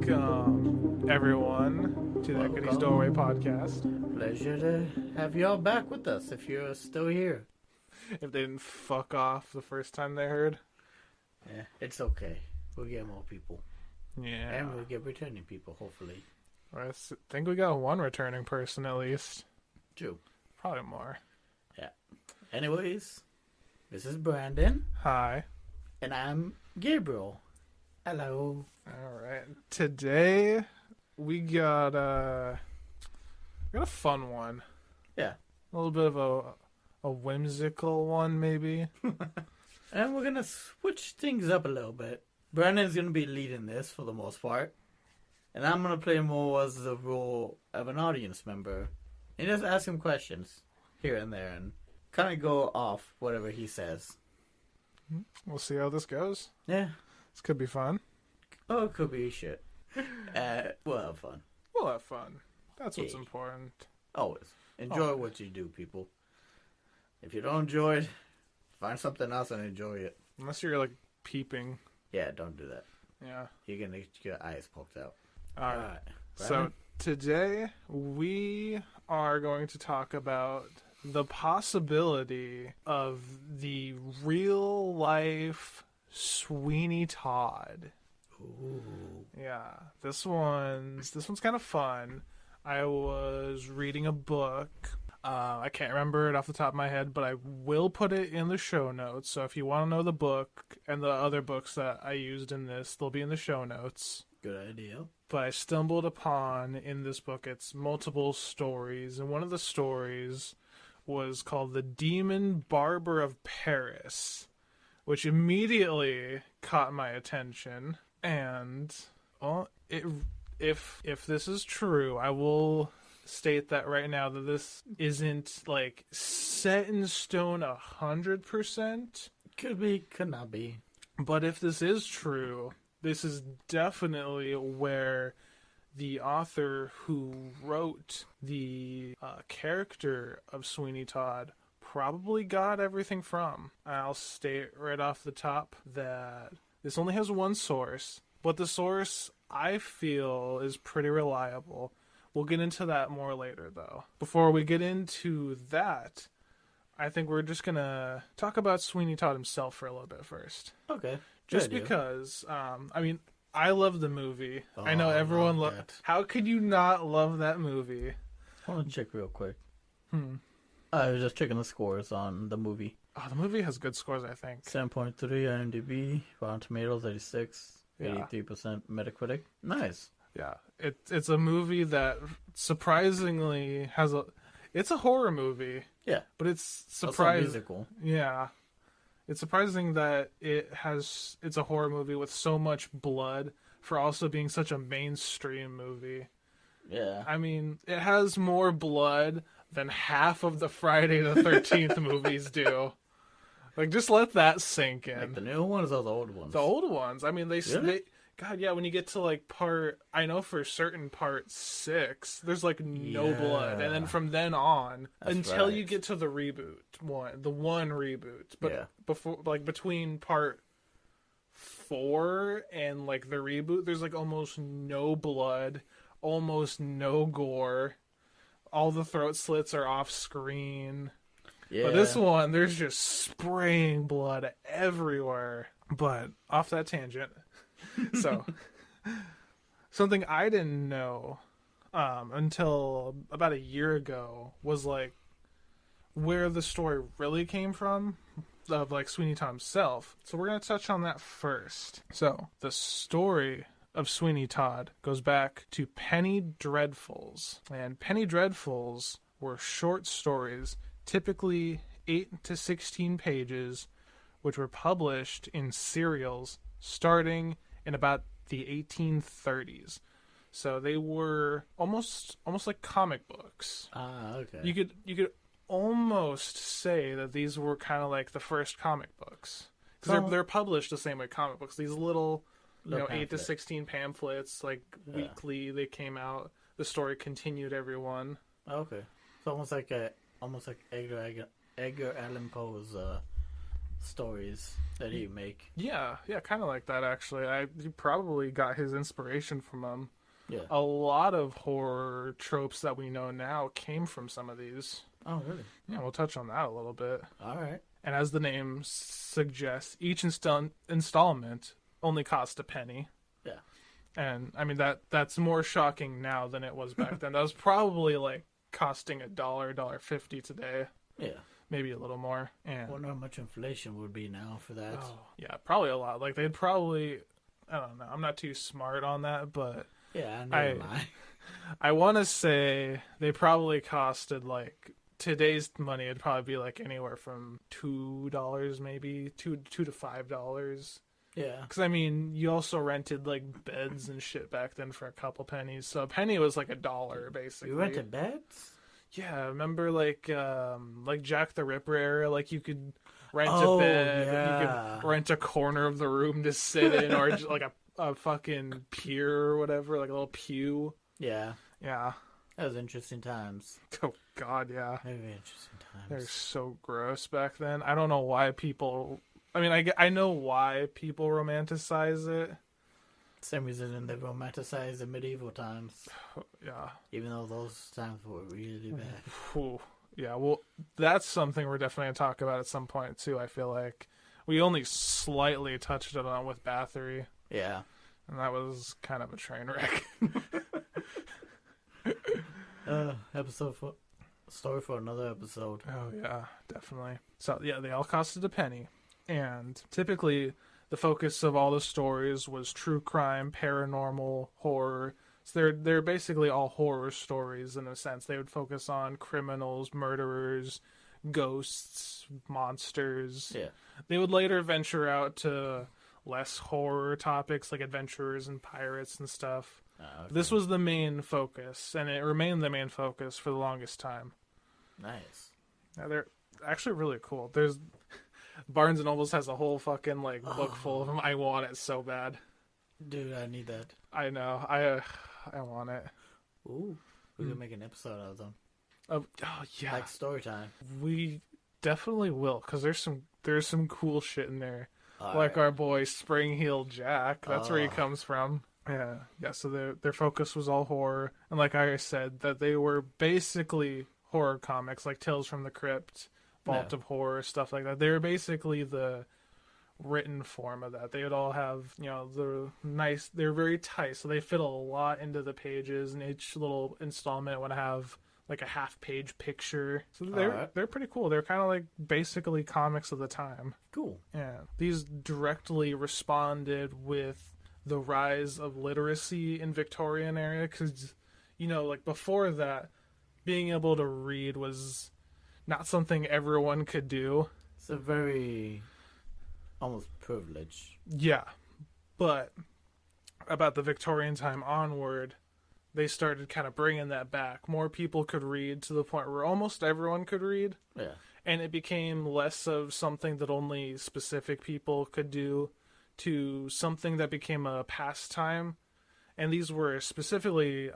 Welcome, everyone, to the Hecatesdoorway Doorway podcast. Pleasure to have you all back with us if you're still here. If they didn't fuck off the first time they heard. Yeah, it's okay. We'll get more people. Yeah. And we'll get returning people, hopefully. I think we got one returning person at least. True. Probably more. Yeah. Anyways, this is Brandon. Hi. And I'm Gabriel. Hello. Alright. Today, we got a fun one. Yeah. A little bit of a whimsical one, maybe. And we're going to switch things up a little bit. Brandon's going to be leading this for the most part. And I'm going to play more as the role of an audience member. And just ask him questions here and there and kind of go off whatever he says. We'll see how this goes. Yeah. This could be fun. Oh, it could be shit. We'll have fun. We'll have fun. That's what's Yeah. important. Always. Enjoy what you do, people. If you don't enjoy it, find something else and enjoy it. Unless you're, like, peeping. Yeah, don't do that. Yeah. You're going to get your eyes poked out. All right. So Brandon? today we are going to talk about the possibility of the real life Sweeney Todd. Ooh. Yeah, this one's kind of fun. I was reading a book. I can't remember it off the top of my head, but I will put it in the show notes. So if you want to know the book and the other books that I used in this, they'll be in the show notes. Good idea. But I stumbled upon in this book, it's multiple stories, and one of the stories was called The Demon Barber of Paris, which immediately caught my attention. And if this is true, I will state that right now that this isn't like set in stone 100%. Could be, could not be. But if this is true, this is definitely where the author who wrote the character of Sweeney Todd probably got everything from. I'll state right off the top that this only has one source, but the source I feel is pretty reliable. We'll get into that more later, though. Before we get into that, I think we're just going to talk about Sweeney Todd himself for a little bit first. Okay. Just because, I love the movie. Oh, I know everyone love loves. that. How could you not love that movie? Hold on, check real quick. I was just checking the scores on the movie. Oh, the movie has good scores, I think. 7.3 IMDb, Rotten Tomatoes 86, Yeah. 83% Metacritic. Nice. Yeah, it's a movie that surprisingly has a. It's a horror movie. Yeah. But it's Also surprising. musical. Yeah, it's surprising that it's a horror movie with so much blood for also being such a mainstream movie. Yeah. I mean, it has more blood than half of the Friday the 13th movies do. Like, just let that sink in. Like the new ones or the old ones? The old ones. I mean, Really? God, yeah, when you get to, like, I know for certain part 6, there's, like, no blood. And then from then on, That's until right. you get to the one reboot. But Yeah. before, like, between part 4 and, like, the reboot, there's, like, almost no blood, almost no gore. All the throat slits are off screen. Yeah. But this one, there's just spraying blood everywhere. But off that tangent. So, something I didn't know until about a year ago was like where the story really came from of like Sweeney Todd himself. So we're going to touch on that first. So the story of Sweeney Todd goes back to Penny Dreadfuls. And Penny Dreadfuls were short stories, typically 8 to 16 pages, which were published in serials starting in about the 1830s. So they were almost like comic books. Ah, okay. You could almost say that these were kind of like the first comic books, because they're published the same way comic books. These little 8 to 16 pamphlets, like weekly, they came out. The story continued every one. Okay, it's almost like Edgar Allan Poe's stories that he'd make. Yeah, kind of like that, actually. He probably got his inspiration from them. Yeah. A lot of horror tropes that we know now came from some of these. Oh, really? Yeah, we'll touch on that a little bit. All right. And as the name suggests, each installment only cost a penny. Yeah. And, I mean, that's more shocking now than it was back then. That was probably, like, costing $1.50 today. Yeah. Maybe a little more. And I wonder how much inflation would be now for that. oh, yeah, probably a lot. Like, they'd probably... I don't know. I'm not too smart on that, but... Yeah, never mind. I want to say they probably costed, like... Today's money would probably be, like, anywhere from $2, maybe. $2 to $5. Yeah. Because, I mean, you also rented, like, beds and shit back then for a couple pennies. So a penny was, like, $1, basically. You rented beds? Yeah, remember, like Jack the Ripper era? Like, you could rent Oh, a bed. yeah. You could rent a corner of the room to sit in. Or, just, like, a fucking pier or whatever. Like, a little pew. Yeah. Yeah. That was interesting times. Oh, God, yeah. Very interesting times. They're so gross back then. I don't know why people... I mean, I know why people romanticize it. Same reason they romanticize the medieval times. Yeah. Even though those times were really bad. Whew. Yeah, well, that's something we're definitely going to talk about at some point, too, I feel like. We only slightly touched it on with Bathory. Yeah. And that was kind of a train wreck. Story for another episode. Oh, yeah, definitely. So, yeah, they all costed a penny. And typically, the focus of all the stories was true crime, paranormal, horror. So they're basically all horror stories in a sense. They would focus on criminals, murderers, ghosts, monsters. Yeah. They would later venture out to less horror topics like adventurers and pirates and stuff. Okay. This was the main focus, and it remained the main focus for the longest time. Nice. Yeah, they're actually really cool. There's Barnes and Nobles has a whole fucking like book full of them. I want it so bad. Dude, I need that. I know. I want it. Ooh. We could make an episode out of them. Oh yeah. Like story time. We definitely will, because there's some cool shit in there. All like right. our boy Spring-Heeled Jack. That's where he comes from. Yeah. So their focus was all horror, and like I said, that they were basically horror comics, like Tales from the Crypt, Vault of Horror, stuff like that. They were basically the written form of that. They would all have, they're very tight, so they fit a lot into the pages, and each little installment would have like a half-page picture. So they're pretty cool. They're kind of like basically comics of the time. Cool. Yeah. These directly responded with the rise of literacy in Victorian era, because, like before that, being able to read was not something everyone could do. It's a very almost privilege. Yeah. But about the Victorian time onward, they started kind of bringing that back. More people could read to the point where almost everyone could read. Yeah. And it became less of something that only specific people could do to something that became a pastime. And these were specifically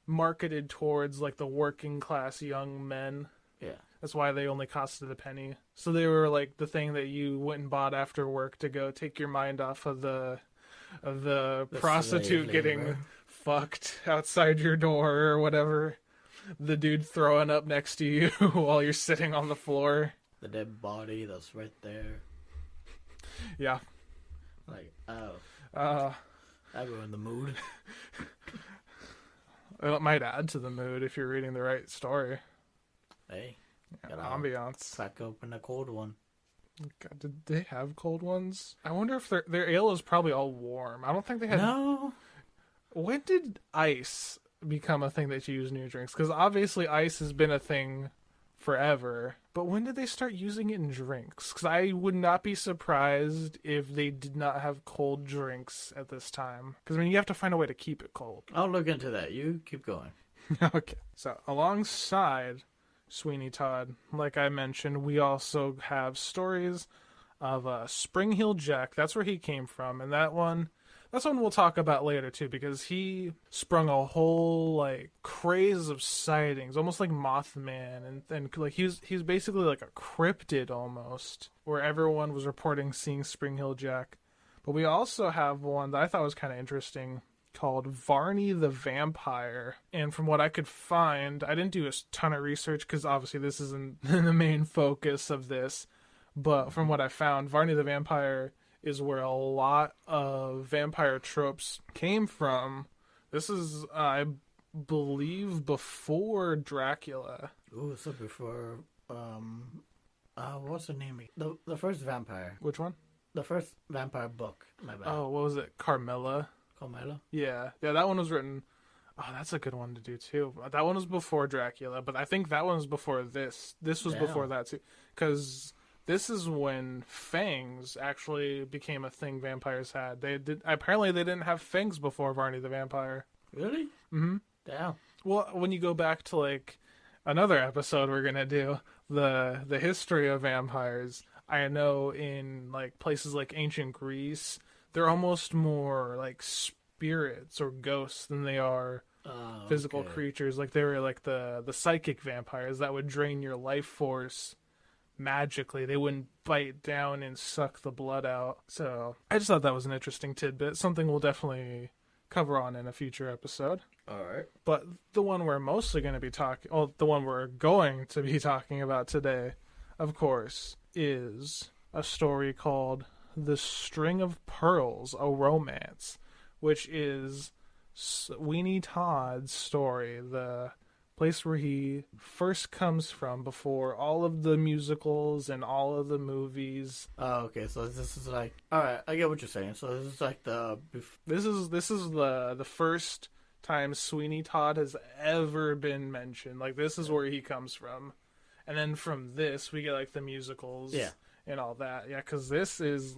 marketed towards like the working class young men. Yeah. That's why they only costed a penny. So they were like the thing that you went and bought after work to go take your mind off of the prostitute getting fucked outside your door or whatever. The dude throwing up next to you while you're sitting on the floor. The dead body that's right there. Yeah. Like, I ruined the mood. It might add to the mood if you're reading the right story. Hey. Yeah, ambiance. Crack open a cold one. God, did they have cold ones? I wonder if their ale is probably all warm. I don't think they had... No. When did ice become a thing that you use in your drinks? Because obviously ice has been a thing forever. But when did they start using it in drinks? Because I would not be surprised if they did not have cold drinks at this time. Because, I mean, you have to find a way to keep it cold. I'll look into that. You keep going. Okay. So, alongside Sweeney Todd, like I mentioned, we also have stories of Spring-Heeled Jack. That's where he came from. And that one, That's one we'll talk about later too, because he sprung a whole like craze of sightings, almost like Mothman, and like he's basically like a cryptid almost, where everyone was reporting seeing Spring Hill Jack. But we also have one that I thought was kind of interesting called Varney the Vampire. And from what I could find, I didn't do a ton of research because obviously this isn't the main focus of this, but from what I found, Varney the Vampire is where a lot of vampire tropes came from. This is, I believe, before Dracula. Ooh, so before, what's the name? The first vampire. Which one? The first vampire book. My bad. Oh, what was it? Carmilla? Carmilla? Yeah, that one was written. Oh, that's a good one to do too. That one was before Dracula, but I think that one was before this. This was before that too, because this is when fangs actually became a thing vampires had. Apparently they didn't have fangs before Varney the Vampire. Really? Mm-hmm. Damn. Well, when you go back to like another episode we're gonna do, the history of vampires, I know in like places like ancient Greece, they're almost more like spirits or ghosts than they are physical creatures. Like they were like the psychic vampires that would drain your life force magically. They wouldn't bite down and suck the blood out. So I just thought that was an interesting tidbit, something we'll definitely cover on in a future episode. All right. But the one we're mostly going to be the one we're going to be talking about today, of course, is a story called The String of Pearls, a Romance, which is Sweeney Todd's story, the place where he first comes from before all of the musicals and all of the movies. Oh, okay. So this is like, all right, I get what you're saying. So this is like this is the first time Sweeney Todd has ever been mentioned. Like this is where he comes from, and then from this we get like the musicals, and all that. Yeah, because this is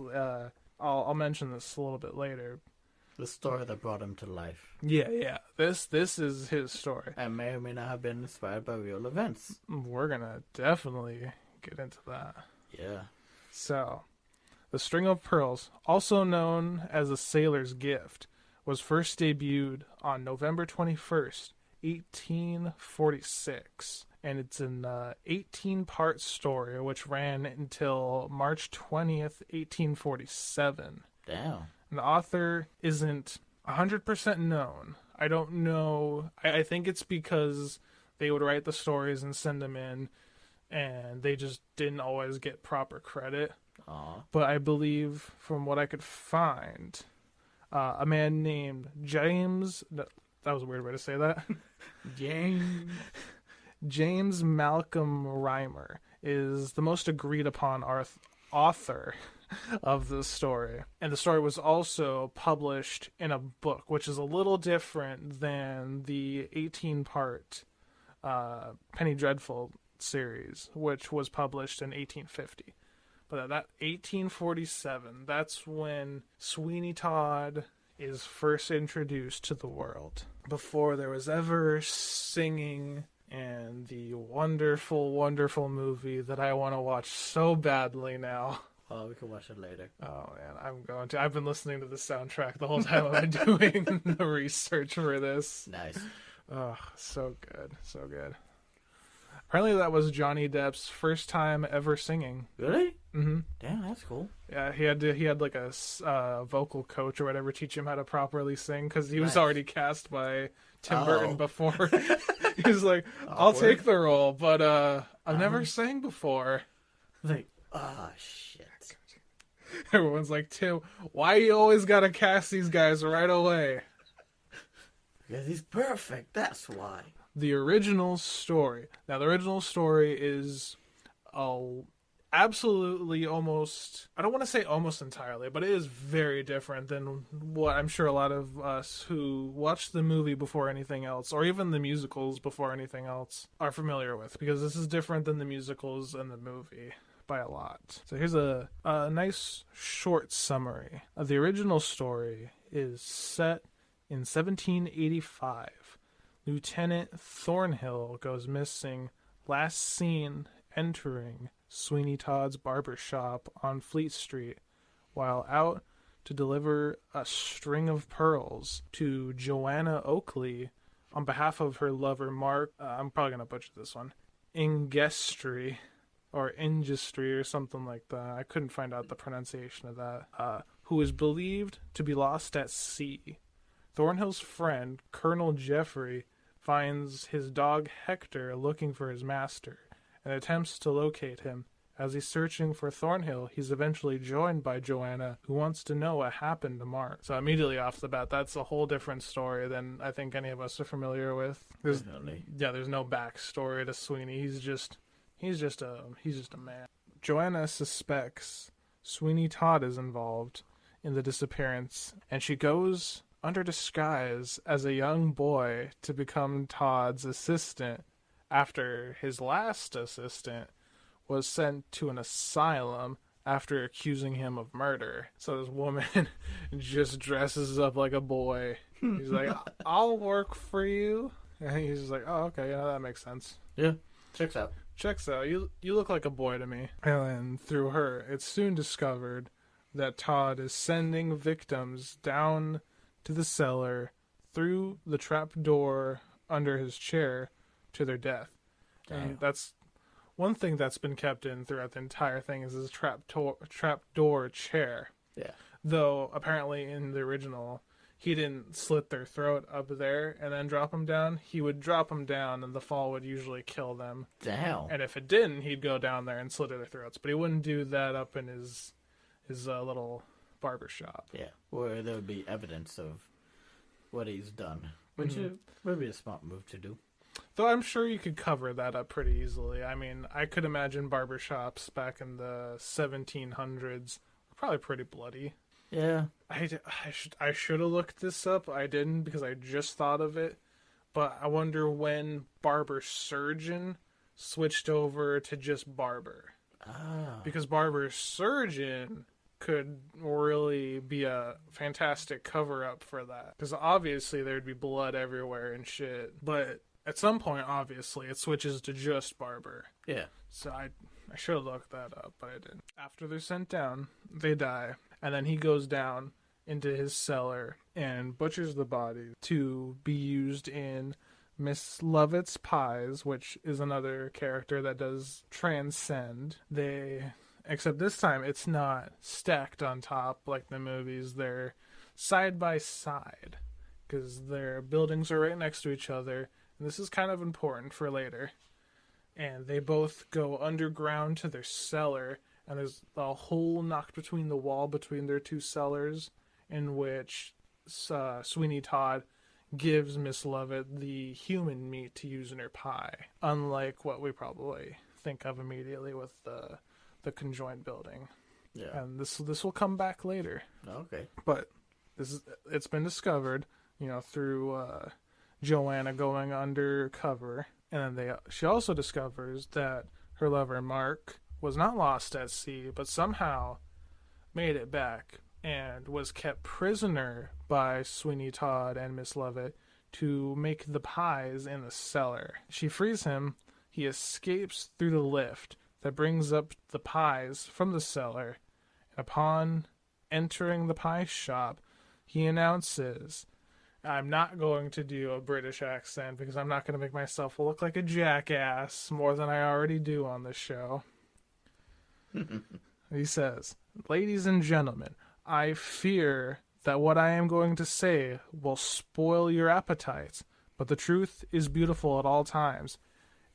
I'll mention this a little bit later. The story that brought him to life. Yeah. This is his story. And may or may not have been inspired by real events. We're gonna definitely get into that. Yeah. So, The String of Pearls, also known as A Sailor's Gift, was first debuted on November 21st, 1846. And it's an 18-part story, which ran until March 20th, 1847. Damn. The author isn't 100% known. I don't know. I think it's because they would write the stories and send them in, and they just didn't always get proper credit. Aww. But I believe, from what I could find, a man named James... That was a weird way to say that. James Malcolm Rymer is the most agreed upon author of the story. And the story was also published in a book, which is a little different than the 18-part Penny Dreadful series, which was published in 1850. But that 1847, that's when Sweeney Todd is first introduced to the world. Before there was ever singing and the wonderful, wonderful movie that I want to watch so badly now. Oh, we can watch it later. Oh, man, I'm going to. I've been listening to the soundtrack the whole time I've been doing the research for this. Nice. Oh, so good. So good. Apparently that was Johnny Depp's first time ever singing. Really? Mm-hmm. Damn, that's cool. Yeah, he had like a vocal coach or whatever teach him how to properly sing, because he was already cast by Tim Burton before. He's like, I'll take the role, but I've never sang before. Like, shit. Everyone's like, Tim, why you always gotta cast these guys right away? Because he's perfect, that's why. The original story. Now, the original story is absolutely almost, I don't want to say almost entirely, but it is very different than what I'm sure a lot of us who watched the movie before anything else, or even the musicals before anything else, are familiar with, because this is different than the musicals and the movie by a lot. So here's a nice short summary. The original story is set in 1785. Lieutenant Thornhill goes missing, last seen entering Sweeney Todd's barber shop on Fleet Street. While out to deliver a string of pearls to Joanna Oakley on behalf of her lover Mark. I'm probably going to butcher this one. Ingestry or Ingestry or something like that. I couldn't find out the pronunciation of that. Who is believed to be lost at sea. Thornhill's friend, Colonel Jeffrey, finds his dog Hector looking for his master and attempts to locate him. As he's searching for Thornhill, he's eventually joined by Joanna, who wants to know what happened to Mark. So immediately off the bat, that's a whole different story than I think any of us are familiar with. There's no backstory to Sweeney. He's just a man. Joanna suspects Sweeney Todd is involved in the disappearance, and she goes under disguise as a young boy to become Todd's assistant after his last assistant was sent to an asylum after accusing him of murder. So this woman just dresses up like a boy. He's like, I'll work for you. And he's just like, oh, okay, yeah, that makes sense. Yeah, checks out. You look like a boy to me. And then through her, it's soon discovered that Todd is sending victims down to the cellar through the trap door under his chair to their death. Damn. And that's one thing that's been kept in throughout the entire thing is his trap door chair. Yeah. Though apparently in the original, he didn't slit their throat up there and then drop them down. He would drop them down, and the fall would usually kill them. Damn. And if it didn't, he'd go down there and slit their throats. But he wouldn't do that up in his little barber shop. Yeah, where there would be evidence of what he's done, which would be a smart move to do. Though I'm sure you could cover that up pretty easily. I mean, I could imagine barbershops back in the 1700s were probably pretty bloody. Yeah. I should have looked this up. I didn't because I just thought of it. But I wonder when barber surgeon switched over to just barber. Ah. Because barber surgeon could really be a fantastic cover-up for that. Because obviously there'd be blood everywhere and shit. But at some point, obviously, it switches to just barber. Yeah. So I should have looked that up, but I didn't. After they're sent down, they die. And then he goes down into his cellar and butchers the body to be used in Miss Lovett's pies, which is another character that does transcend. Except this time, it's not stacked on top like the movies. They're side by side because their buildings are right next to each other. And this is kind of important for later. And they both go underground to their cellar, and there's a hole knocked between the wall between their two cellars, in which Sweeney Todd gives Miss Lovett the human meat to use in her pie, unlike what we probably think of immediately with the conjoined building. Yeah. And this will come back later. Okay. But it's been discovered, through Joanna going undercover, and then she also discovers that her lover Mark was not lost at sea, but somehow made it back and was kept prisoner by Sweeney Todd and Miss Lovett to make the pies in the cellar. She frees him. He escapes through the lift that brings up the pies from the cellar. And upon entering the pie shop, he announces, I'm not going to do a British accent because I'm not going to make myself look like a jackass more than I already do on this show. He says, ladies and gentlemen, I fear that what I am going to say will spoil your appetites, but the truth is beautiful at all times,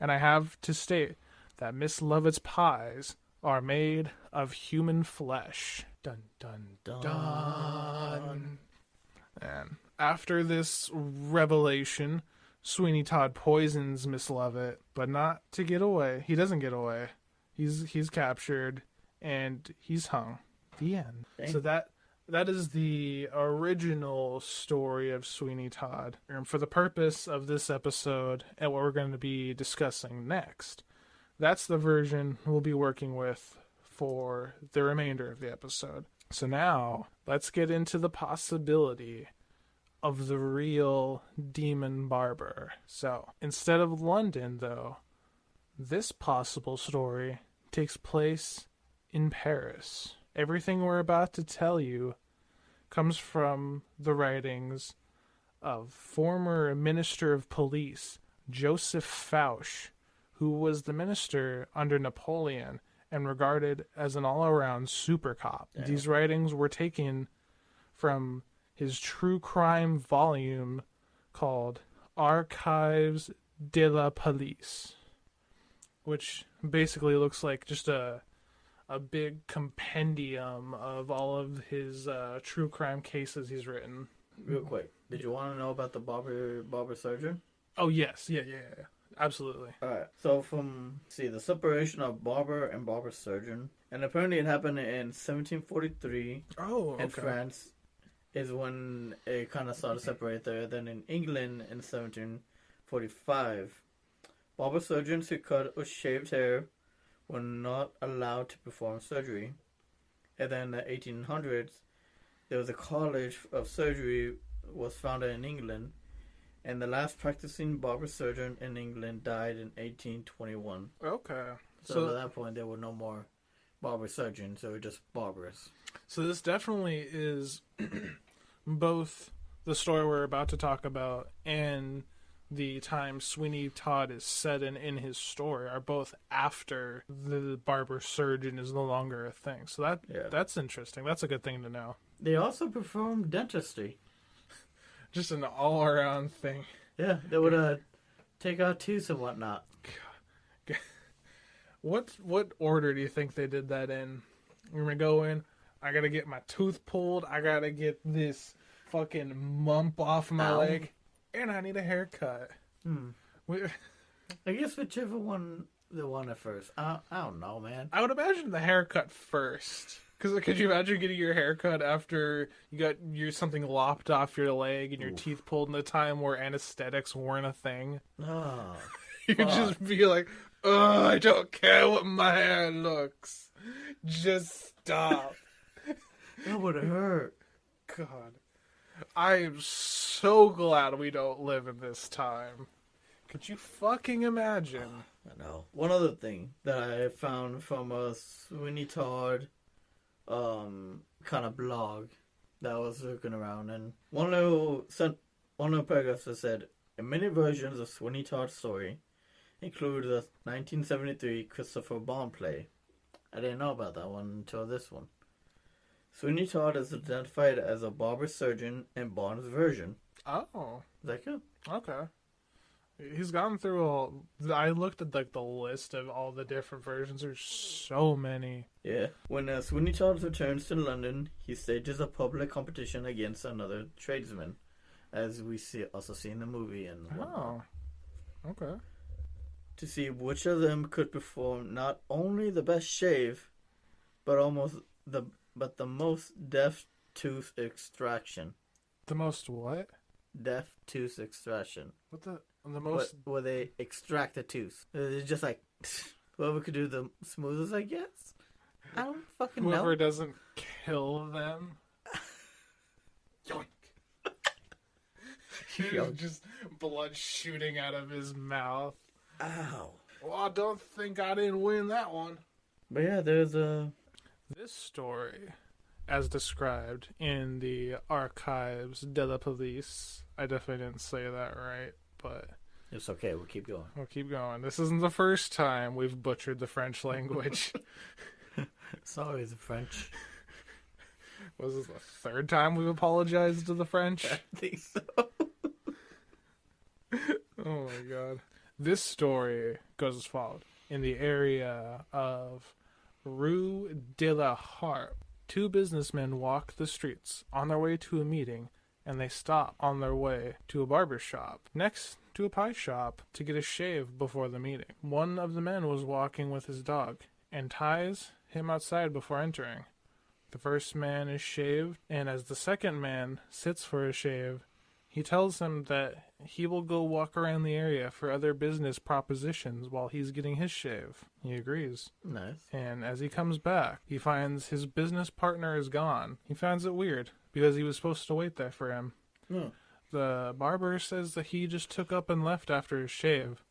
and I have to state that Miss Lovett's pies are made of human flesh. Dun, dun, dun. And after this revelation, Sweeney Todd poisons Miss Lovett, but not to get away. He doesn't get away. He's captured, and he's hung. The end. Dang. So that is the original story of Sweeney Todd. And for the purpose of this episode and what we're going to be discussing next, that's the version we'll be working with for the remainder of the episode. So now, let's get into the possibility of the real demon barber. So, instead of London, though, this possible story takes place in Paris. Everything we're about to tell you comes from the writings of former Minister of Police Joseph Fausch, who was the minister under Napoleon and regarded as an all-around super cop. Damn. These writings were taken from his true crime volume called Archives de la Police, which basically looks like just a big compendium of all of his true crime cases he's written. Real quick, did you want to know about the barber surgeon? Oh, yes. Yeah. Absolutely. Alright, so the separation of barber and barber surgeon, and apparently it happened in 1743 in France, is when it kind of started to separate there. Then in England in 1745, barber surgeons who cut or shaved hair were not allowed to perform surgery. And then in the 1800s, there was a college of surgery was founded in England, and the last practicing barber surgeon in England died in 1821. Okay. So at that point, there were no more barber surgeons. They were just barbers. So this definitely is both the story we're about to talk about and the time Sweeney Todd is set in his story are both after the barber surgeon is no longer a thing. So that's interesting. That's a good thing to know. They also performed dentistry. Just an all-around thing. Yeah, they would take out teeth and whatnot. What order do you think they did that in? We're gonna go in. I gotta get my tooth pulled. I gotta get this fucking mump off my leg, and I need a haircut. I guess whichever one they wanted first. I don't know, man. I would imagine the haircut first. Because could you imagine getting your haircut after you got something lopped off your leg and your teeth pulled in a time where anesthetics weren't a thing? Oh, You'd just be like, oh, I don't care what my hair looks. Just stop. that would hurt. God. I am so glad we don't live in this time. Could you fucking imagine? I know. One other thing that I found from a Sweeney Todd kind of blog that I was looking around, and one of the paragraphs that said, in many versions of Sweeney Todd's story include the 1973 Christopher Bond play. I didn't know about that one until this one. Sweeney Todd is identified as a barber surgeon in Bond's version. Oh. Is that good? Okay. He's gone through I looked at the list of all the different versions. There's so many. Yeah. When Sweeney Todd returns to London, he stages a public competition against another tradesman, as we also see in the movie and whatnot. Oh. Okay. To see which of them could perform not only the best shave, but the most deft tooth extraction. The most what? Deft tooth extraction. What the most? Where they extract the tooth. It's just like whoever could do the smoothest, I guess. I don't fucking know. Whoever doesn't kill them. Yoink. Just blood shooting out of his mouth. Ow. Well, I don't think I didn't win that one. But yeah, there's a... This story, as described in the Archives de la Police, I definitely didn't say that right, but... It's okay, we'll keep going. We'll keep going. This isn't the first time we've butchered the French language. Sorry, the French. Was this the third time we've apologized to the French? I think so. Oh my god. This story goes as follows. In the area of Rue de la Harpe, two businessmen walk the streets on their way to a meeting, and they stop on their way to a barber shop next to a pie shop to get a shave before the meeting. One of the men was walking with his dog and ties him outside before entering. The first man is shaved, and as the second man sits for a shave, he tells him that he will go walk around the area for other business propositions while he's getting his shave. He agrees. Nice. And as he comes back, he finds his business partner is gone. He finds it weird because he was supposed to wait there for him. Hmm. The barber says that he just took up and left after his shave,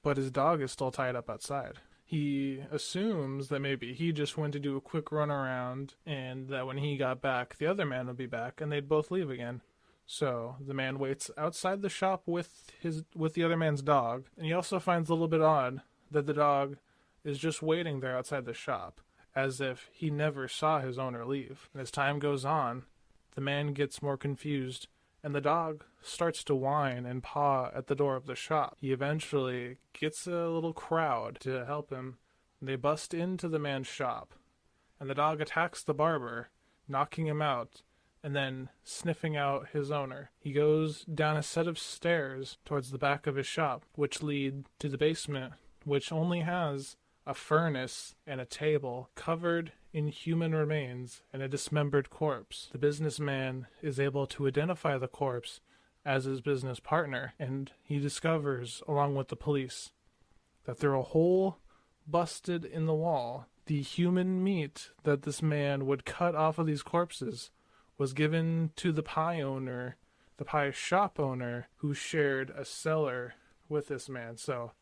but his dog is still tied up outside. he assumes that maybe he just went to do a quick run around and that when he got back, the other man would be back and they'd both leave again. So the man waits outside the shop with the other man's dog, and he also finds a little bit odd that the dog is just waiting there outside the shop, as if he never saw his owner leave. And as time goes on, the man gets more confused, and the dog starts to whine and paw at the door of the shop. He eventually gets a little crowd to help him. They bust into the man's shop, and the dog attacks the barber, knocking him out, and then sniffing out his owner. He goes down a set of stairs towards the back of his shop, which lead to the basement, which only has a furnace and a table covered in human remains and a dismembered corpse. The businessman is able to identify the corpse as his business partner, and he discovers, along with the police, that through a hole busted in the wall, the human meat that this man would cut off of these corpses was given to the pie owner, the pie shop owner, who shared a cellar with this man. So,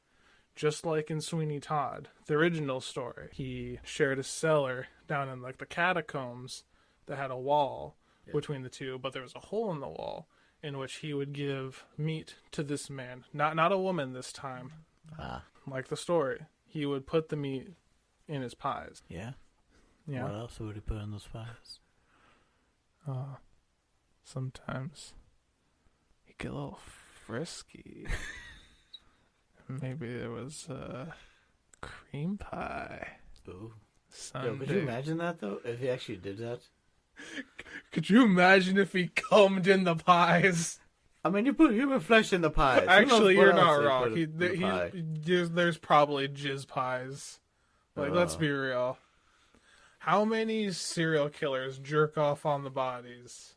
just like in Sweeney Todd, the original story, he shared a cellar down in like the catacombs that had a wall between the two, but there was a hole in the wall in which he would give meat to this man. Not a woman this time. Like the story. He would put the meat in his pies. Yeah? Yeah. What else would he put in those pies? Sometimes he'd get a little frisky. Maybe it was cream pie. Ooh. Sunday. Yo, could you imagine that, though? If he actually did that? Could you imagine if he cummed in the pies? I mean, you put human flesh in the pies. Actually, you're not wrong. There's probably jizz pies. Like, let's be real. How many serial killers jerk off on the bodies?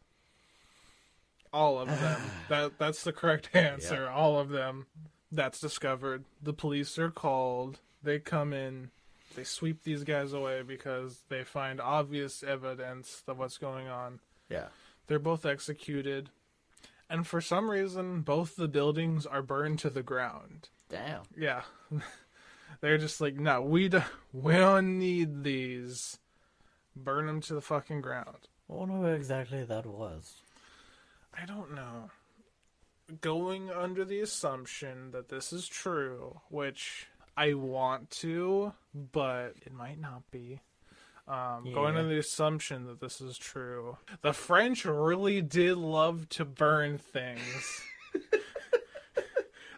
All of them. That's the correct answer. Yeah. All of them. That's discovered. The police are called. They come in. They sweep these guys away because they find obvious evidence of what's going on. Yeah. They're both executed. And for some reason, both the buildings are burned to the ground. Damn. Yeah. They're just like, no, we don't need these. Burn them to the fucking ground. I wonder where exactly that was. I don't know. Going under the assumption that this is true, which I want to, but it might not be. Going under the assumption that this is true. The French really did love to burn things.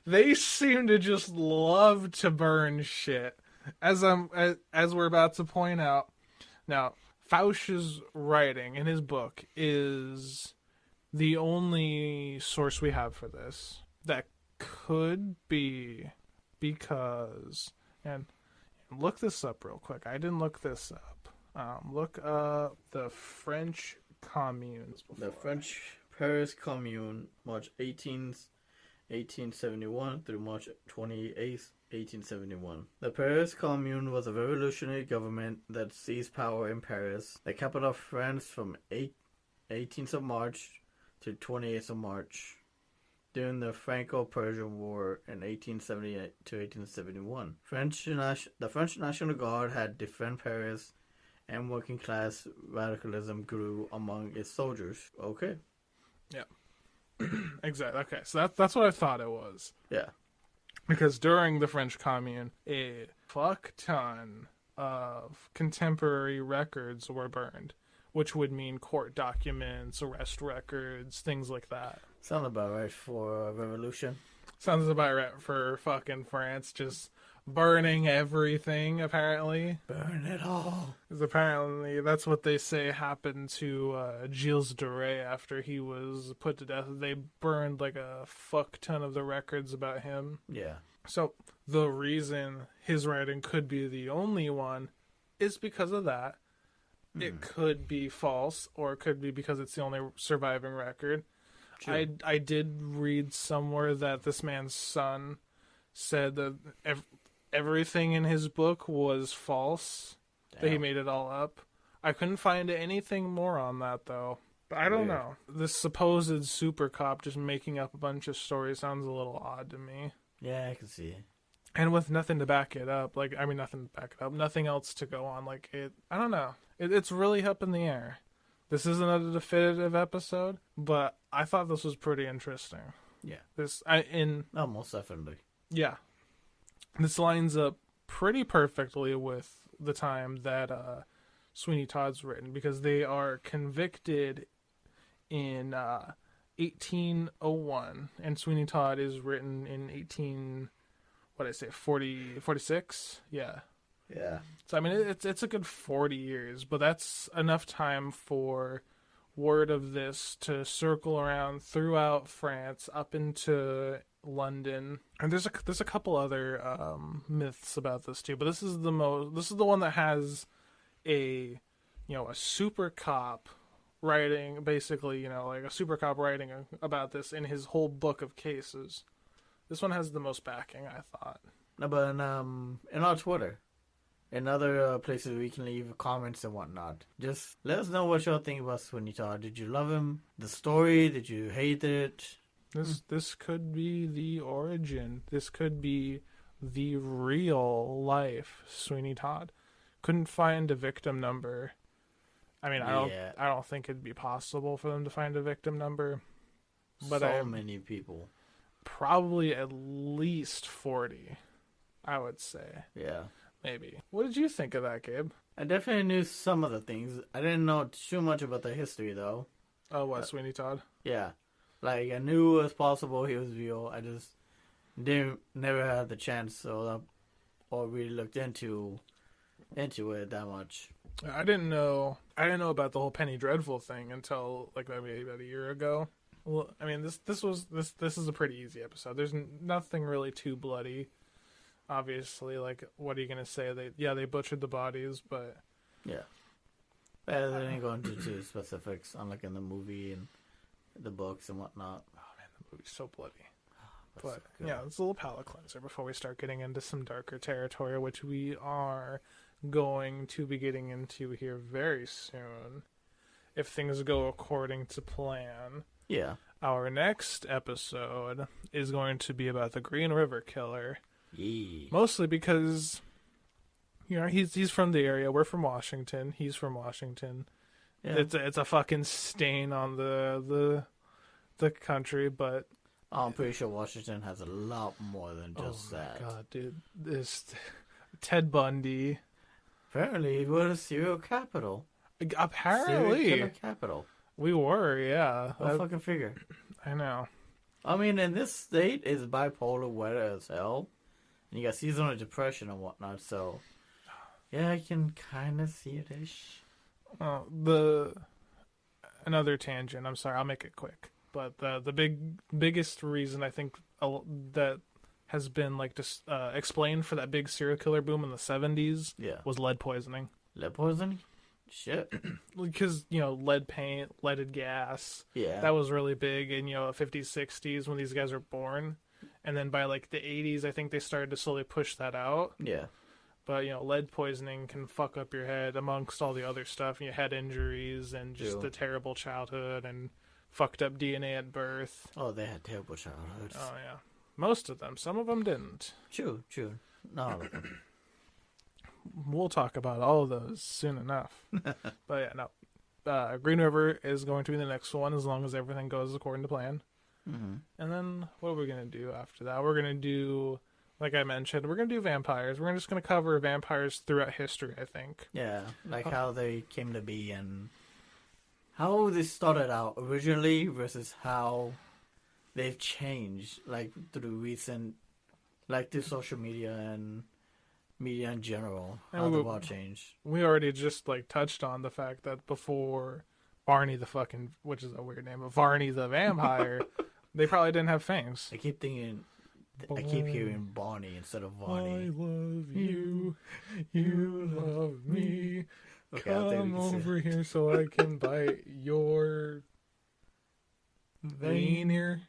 They seem to just love to burn shit. As we're about to point out. Now, Fauch's writing in his book is the only source we have for this. That could be because, and look this up real quick. I didn't look this up. Look up the French communes before. The French Paris Commune, March 18th, 1871 through March 28th, 1871. The Paris Commune was a revolutionary government that seized power in Paris, the capital of France, from 18th of March to 28th of March during the Franco-Persian War in 1878 to 1871. The French National Guard had defend Paris, and working-class radicalism grew among its soldiers. Okay. Yeah. Exactly. Okay, so that's what I thought it was. Yeah. Because during the French Commune, a fuck ton of contemporary records were burned, which would mean court documents, arrest records, things like that. Sounds about right for a revolution. Sounds about right for fucking France, just burning everything, apparently. Burn it all. Because apparently that's what they say happened to Gilles de Rais after he was put to death. They burned like a fuck ton of the records about him. Yeah. So the reason his writing could be the only one is because of that. It could be false, or it could be because it's the only surviving record. True. I did read somewhere that this man's son said that everything in his book was false. Damn. That he made it all up. I couldn't find anything more on that, though. But I don't know. This supposed super cop just making up a bunch of stories sounds a little odd to me. Yeah, I can see it. and with nothing to back it up. Like, I mean, nothing to back it up, nothing else to go on. Like, I don't know. It's really up in the air. This isn't a definitive episode, but I thought this was pretty interesting. Yeah. Oh, most definitely. Yeah. This lines up pretty perfectly with the time that Sweeney Todd's written, because they are convicted in 1801, and Sweeney Todd is written in 46? Yeah. Yeah. So, I mean, it's a good 40 years, but that's enough time for word of this to circle around throughout France up into London. And there's a couple other myths about this too, but this is the one that has a super cop writing, basically, like a super cop writing about this in his whole book of cases. This one has the most backing, I thought. No, but in our Twitter, in other places we can leave comments and whatnot. Just let us know what y'all think about Sweeney Todd. Did you love him? The story? Did you hate it? This could be the origin. This could be the real life Sweeney Todd. Couldn't find a victim number. I mean, I don't think it'd be possible for them to find a victim number. But many people. Probably at least 40, I would say. Yeah. Maybe. What did you think of that, Gabe? I definitely knew some of the things. I didn't know too much about the history, though. Oh, what, Sweeney Todd? Yeah. Like, I knew it was possible he was real. I just never had the chance or really looked into it that much. I didn't know about the whole Penny Dreadful thing until like maybe about a year ago. Well, I mean, this is a pretty easy episode. There's nothing really too bloody. Obviously, like, what are you gonna say? They butchered the bodies, but yeah, they didn't go into specifics, unlike in the movie and the books and whatnot. Oh man, the movie's so bloody. But so yeah, it's a little palate cleanser before we start getting into some darker territory, which we are going to be getting into here very soon, if things go according to plan. Yeah. Our next episode is going to be about the Green River Killer. Yeah. Mostly because, he's from the area. We're from Washington. He's from Washington. Yeah. It's a fucking stain on the country, but I'm pretty sure Washington has a lot more than just that. Oh my god, dude. This Ted Bundy. Apparently, we're a serial capital. Apparently. Serial killer capital. We were, yeah. Go fucking figure. I know. I mean, in this state, it's bipolar weather as hell. And you got seasonal depression and whatnot, so yeah, I can kind of see it-ish. Another tangent, I'm sorry, I'll make it quick. But the biggest reason I think that has been like just explained for that big serial killer boom in the 70s was lead poisoning. Lead poisoning? Shit. Because, lead paint, leaded gas. Yeah. That was really big in, 50s, 60s when these guys were born. And then by, like, the 80s, I think they started to slowly push that out. Yeah. But, lead poisoning can fuck up your head amongst all the other stuff. Head injuries and just the terrible childhood and fucked up DNA at birth. Oh, they had terrible childhoods. Oh, yeah. Most of them. Some of them didn't. True. Not all of them. We'll talk about all of those soon enough. But yeah, no. Green River is going to be the next one as long as everything goes according to plan. Mm-hmm. And then what are we going to do after that? We're going to do, like I mentioned, we're going to do vampires. We're just going to cover vampires throughout history, I think. Yeah, like how they came to be and how they started out originally versus how they've changed, like through recent, like through social media and media in general, how they've all changed. We already just touched on the fact that before Barney which is a weird name, but Varney the vampire, they probably didn't have fangs. I keep hearing Barney instead of Varney. I love you, you love me. Okay, come over here so I can bite your vein here.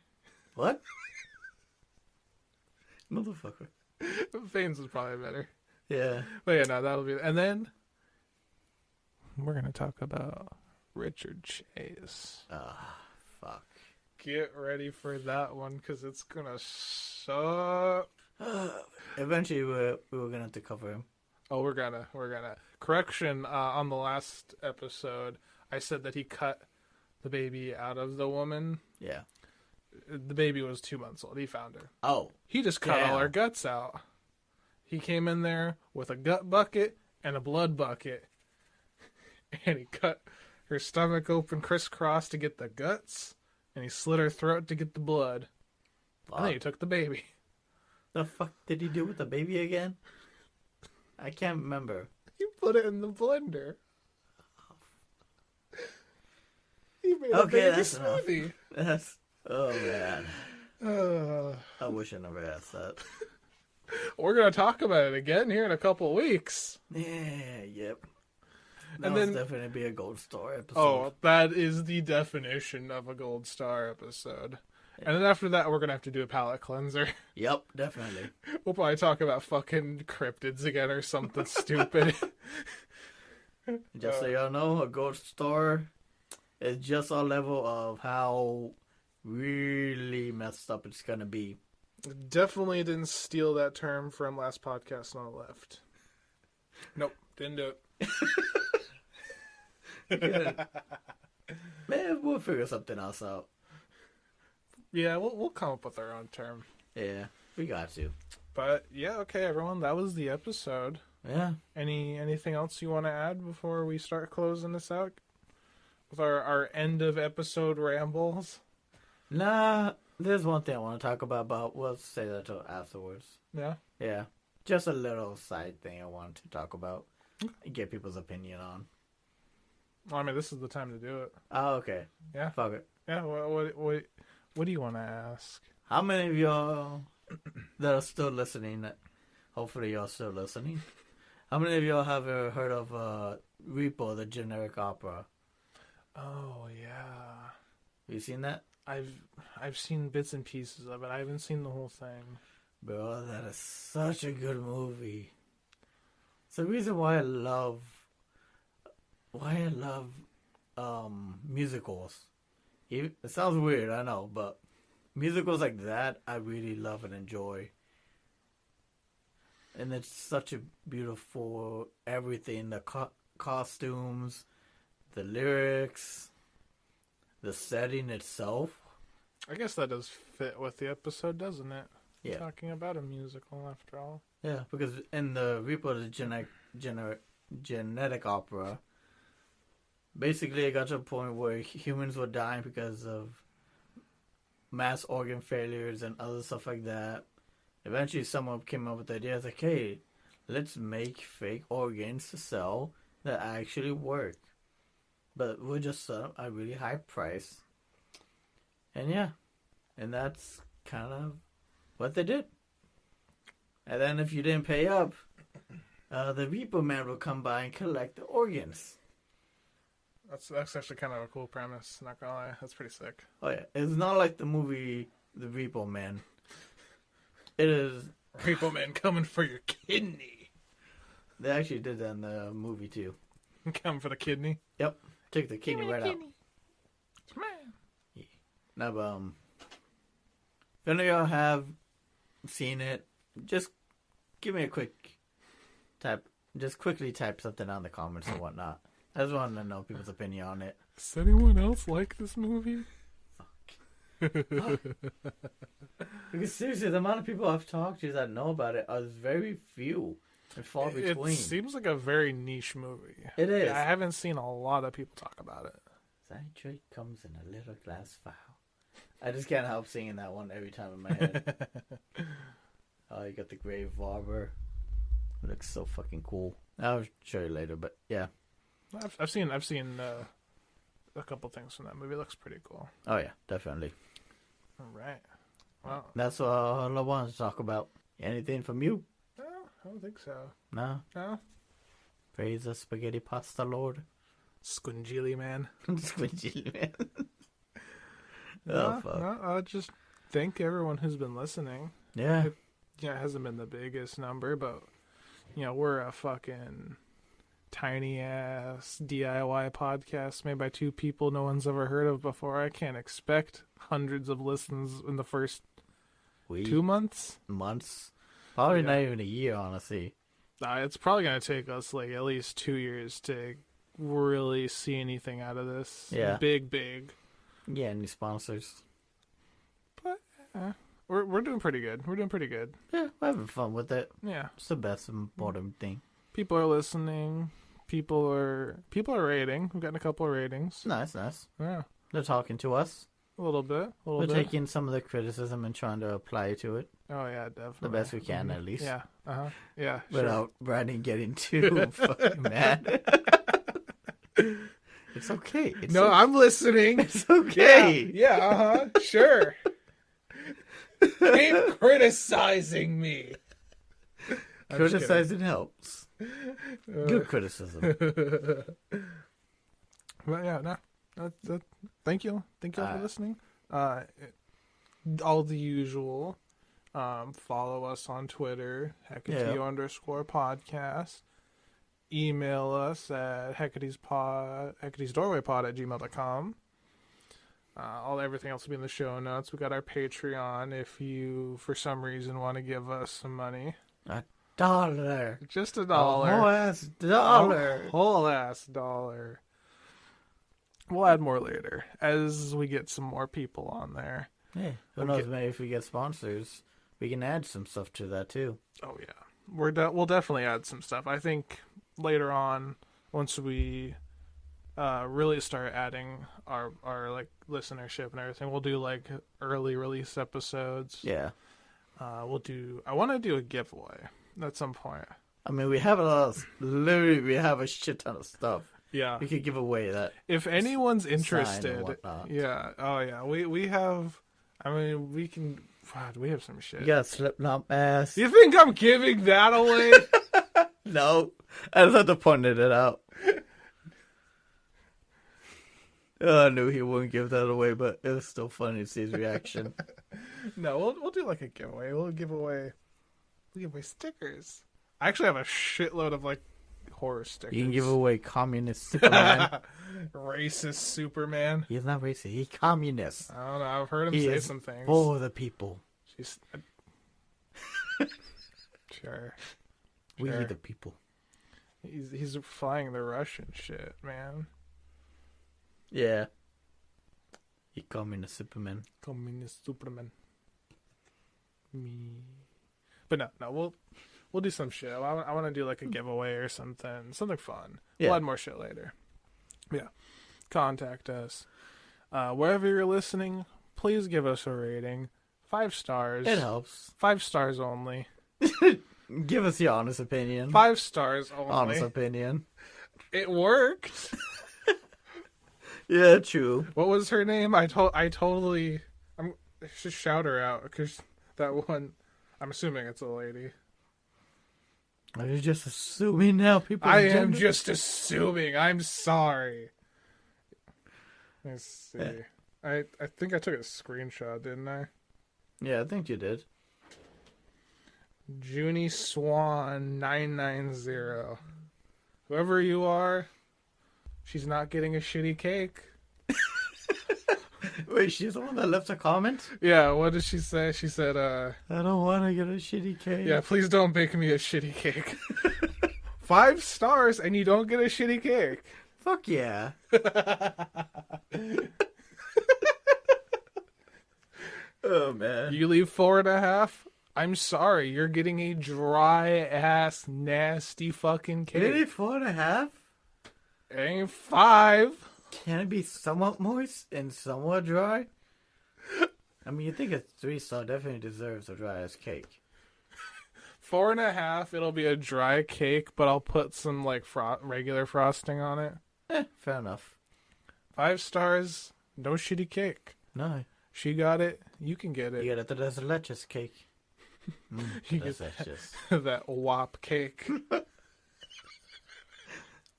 What? Motherfucker. Veins is probably better. Yeah. But yeah, no, that'll be... And then we're going to talk about Richard Chase. Fuck. Get ready for that one, because it's going to suck. Eventually, we were gonna have to cover him. Oh, we're gonna. Correction, on the last episode, I said that he cut the baby out of the woman. Yeah. The baby was 2 months old. He found her. Oh. He just cut all her guts out. He came in there with a gut bucket and a blood bucket. And he cut her stomach open crisscross to get the guts. And he slit her throat to get the blood. Fuck. And then he took the baby. The fuck did he do with the baby again? I can't remember. He put it in the blender. He made a baby that's smoothie. Enough. Oh, man. I wish I never asked that. We're going to talk about it again here in a couple weeks. Yeah, yep. And That'll then definitely be a gold star episode. Oh, that is the definition of a gold star episode. Yeah. And then after that, we're going to have to do a palate cleanser. Yep, definitely. We'll probably talk about fucking cryptids again or something stupid. Just so y'all know, a gold star is just our level of how really messed up it's going to be. Definitely didn't steal that term from last podcast on the left. Nope, didn't do it. Man, we'll figure something else out. Yeah, we'll come up with our own term. Yeah, we got to. But yeah, okay, everyone, that was the episode. Yeah. Anything else you want to add before we start closing this out with our end of episode rambles? Nah, there's one thing I want to talk about. We'll say that till afterwards. Yeah. Yeah, just a little side thing I wanted to talk about, get people's opinion on. Well, I mean, this is the time to do it. Oh, okay. Yeah. Fuck it. Yeah. What do you want to ask? How many of y'all that are still listening? Hopefully, y'all still listening. How many of y'all have ever heard of Repo, the generic opera? Oh yeah. You seen that? I've seen bits and pieces of it. I haven't seen the whole thing. Bro, that is such a good movie. It's the reason why I love musicals. It sounds weird, I know, but musicals like that, I really love and enjoy. And it's such a beautiful everything, the costumes, the lyrics, the setting itself. I guess that does fit with the episode, doesn't it? Yeah. Talking about a musical, after all. Yeah, because in the Repo, the genetic opera, basically it got to a point where humans were dying because of mass organ failures and other stuff like that. Eventually someone came up with the idea, like, hey, let's make fake organs to sell that actually work. But we'll just sell a really high price. And yeah, and that's kind of what they did. And then if you didn't pay up, the Repo Man will come by and collect the organs. That's actually kind of a cool premise, not gonna lie. That's pretty sick. Oh yeah, it's not like the movie The Repo Man. It is... Repo Man coming for your kidney. They actually did that in the movie too. Coming for the kidney? Yep. Took the kidney right out. Man. Yeah. Now, if any of y'all have seen it, just give me a quick type. Just quickly type something on the comments and whatnot. I just want to know people's opinion on it. Does anyone else like this movie? Fuck. Because seriously, the amount of people I've talked to that know about it are very few and far between. It seems like a very niche movie. It is. I haven't seen a lot of people talk about it. Citrate comes in a little glass vial. I just can't help singing that one every time in my head. Oh, you got the grave robber. It looks so fucking cool. I'll show you later, but yeah. I've seen a couple things from that movie. It looks pretty cool. Oh yeah, definitely. All right. Well, that's all I wanted to talk about. Anything from you? No, I don't think so. No? No? Praise the spaghetti pasta lord. Squingili man. Squingili man. No, fuck. No, I'll just thank everyone who's been listening. Yeah. It hasn't been the biggest number, but, we're a fucking tiny-ass DIY podcast made by two people no one's ever heard of before. I can't expect hundreds of listens in the first 2 months. Probably not even a year, honestly. It's probably going to take us like at least 2 years to really see anything out of this. Yeah. Big. Yeah, any sponsors. But we're doing pretty good. We're doing pretty good. Yeah, we're having fun with it. Yeah. It's the best important thing. People are listening. People are rating. We've gotten a couple of ratings. Nice. Yeah. They're talking to us. A little bit. We're taking some of the criticism and trying to apply it to it. Oh, yeah, definitely. The best we can, at least. Yeah. Yeah. Without Brandon getting too fucking mad. It's okay. I'm listening. It's okay. Yeah. Sure. Keep criticizing me. Criticizing helps. Good criticism. But yeah, no. Thank you for listening. All the usual. Follow us on Twitter, hecatesdoorway_podcast. Email us at hecatesdoorwaypod@gmail.com. Everything else will be in the show notes. We got our Patreon if you, for some reason, want to give us some money. $1. Just $1. A whole ass dollar. Whole ass dollar. We'll add more later as we get some more people on there. Hey, who knows? Maybe if we get sponsors, we can add some stuff to that too. Oh yeah, we'll definitely add some stuff. I think later on, once we really start adding our like listenership and everything, we'll do like early release episodes. Yeah. I want to do a giveaway at some point. I mean, we have we have a shit ton of stuff. Yeah. We could give away that. If anyone's interested. Yeah. Oh yeah. We have, I mean, we can, God, we have some shit. You got a Slipknot mask. You think I'm giving that away? No. I just had to point it out. I knew he wouldn't give that away, but it was still funny to see his reaction. No, we'll do like a giveaway. We'll give away stickers. I actually have a shitload of like horror stickers. You can give away communist Superman. Racist Superman. He's not racist. He's communist. I don't know. I've heard him say some things. For the people. Sure. We the people. He's flying the Russian shit, man. Yeah. He communist Superman. Communist Superman. Me. But no, we'll do some shit. I want to do like a giveaway or something fun. Yeah. We'll add more shit later. Yeah. Contact us. Wherever you're listening, please give us a rating. 5 stars. It helps. 5 stars only. Give us your honest opinion. 5 stars only. Honest opinion. It worked. Yeah, true. What was her name? I should shout her out because that one, I'm assuming it's a lady. Are you just assuming now, people? I am just assuming. I'm sorry. Let's see. Yeah. I think I took a screenshot, didn't I? Yeah, I think you did. Junie Swan 990. Whoever you are, she's not getting a shitty cake. Wait, she's the one that left a comment? Yeah, what did she say? She said, I don't want to get a shitty cake. Yeah, please don't bake me a shitty cake. 5 stars and you don't get a shitty cake. Fuck yeah. Oh, man. You leave 4.5? I'm sorry, you're getting a dry-ass, nasty fucking cake. Really? 4.5? It ain't 5. Can it be somewhat moist and somewhat dry? I mean, you think a 3-star definitely deserves a dry-ass cake. 4.5, it'll be a dry cake, but I'll put some, like, regular frosting on it. Fair enough. 5 stars, no shitty cake. No. She got it, you can get it. You get it, there's a leches cake. You get that wop cake.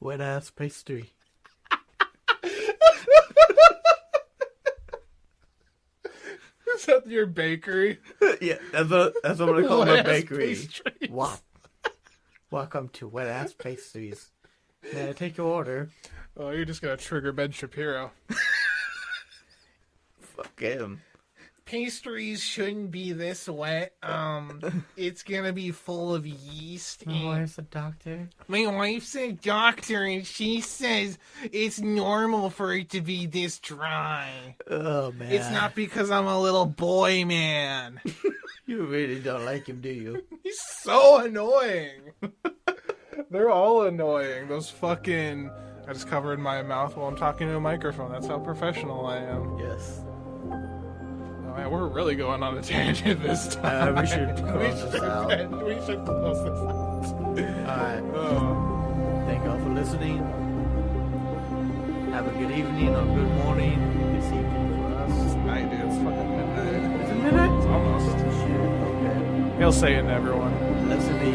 Wet-ass pastry. Is that your bakery? Yeah, that's what I'm going to call my bakery. Pastries. Wop. Welcome to Wet-ass Pastries. May I take your order? Oh, you're just going to trigger Ben Shapiro. Fuck him. pastries shouldn't be this wet. It's gonna be full of yeast. My wife's a doctor. My wife's a doctor, and she says it's normal for it to be this dry. Oh, man. It's not because I'm a little boy, man. You really don't like him, do you? He's so annoying. They're all annoying. Those fucking... I just covered my mouth while I'm talking to a microphone. That's how professional I am. Yes. Oh, man, we're really going on a tangent this time. We should close this out. We should close this out. Alright. Thank you all for listening. Have a good evening or good morning. This evening for us. It's night, dude. It's fucking midnight. Is it midnight? It's almost. Shit. Okay. He'll say it to everyone. Let's be